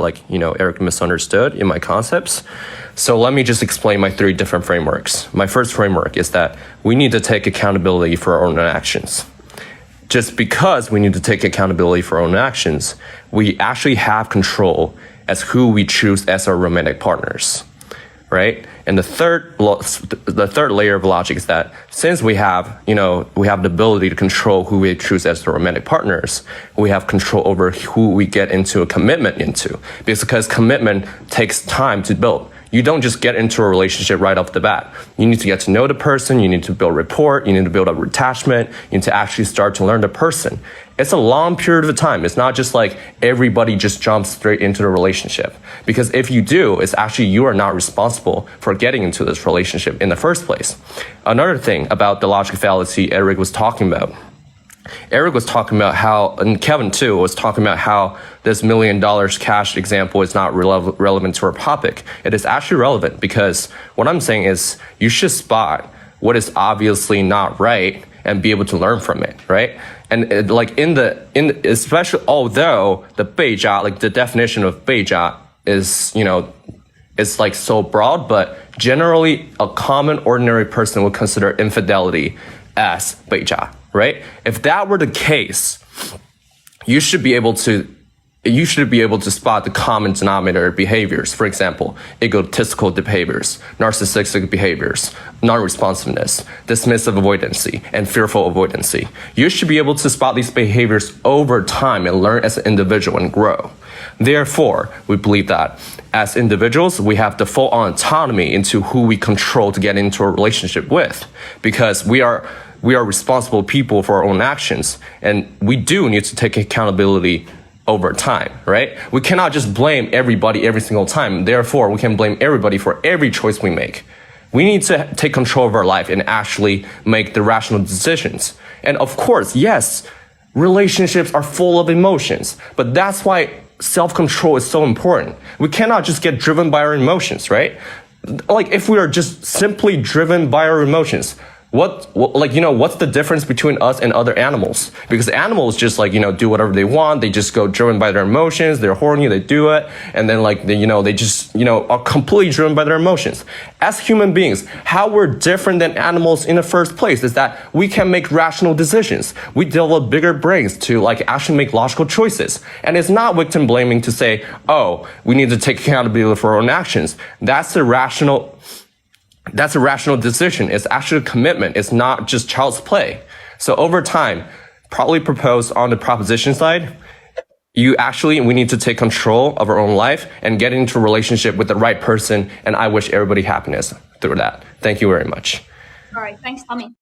Eric misunderstood in my concepts. So let me just explain my 3 different frameworks. My first framework is that we need to take accountability for our own actions. Just because we need to take accountability for our own actions, we actually have control as who we choose as our romantic partners, right? And the third layer of logic is that since we have the ability to control who we choose as the romantic partners, we have control over who we get into a commitment into, because commitment takes time to build. You don't just get into a relationship right off the bat. You need to get to know the person, you need to build rapport, you need to build up attachment, you need to actually start to learn the person. It's a long period of time. It's not just like everybody just jumps straight into the relationship. Because if you do, it's actually you are not responsible for getting into this relationship in the first place. Another thing about the logic fallacy Eric was talking about how, and Kevin too, was talking about how this $1 million cash example is not relevant to our topic. It is actually relevant because what I'm saying is you should spot what is obviously not right and be able to learn from it, right? And especially although the 被渣, the definition of 被渣 is, it's so broad, but generally a common ordinary person would consider infidelity as 被渣. Right? If that were the case, you should be able to spot the common denominator behaviors. For example, egotistical behaviors, narcissistic behaviors, non-responsiveness, dismissive avoidancy, and fearful avoidancy. You should be able to spot these behaviors over time and learn as an individual and grow. Therefore, we believe that as individuals, we have the full-on autonomy into who we control to get into a relationship with, because we are responsible people for our own actions, and we do need to take accountability over time, right? We cannot just blame everybody every single time. Therefore, we can blame everybody for every choice we make. We need to take control of our life and actually make the rational decisions. And of course, yes, relationships are full of emotions, but that's why self-control is so important. We cannot just get driven by our emotions, right? If we are just simply driven by our emotions, what's the difference between us and other animals? Because animals just do whatever they want. They just go driven by their emotions. They're horny, they do it. And then they just are completely driven by their emotions. As human beings, how we're different than animals in the first place is that we can make rational decisions. We develop bigger brains to actually make logical choices. And it's not victim blaming to say, oh, we need to take accountability for our own actions. That's a rational decision. It's actually a commitment. It's not just child's play. So over time, probably proposed on the proposition side, we need to take control of our own life and get into a relationship with the right person. And I wish everybody happiness through that. Thank you very much. All right. Thanks, Tommy.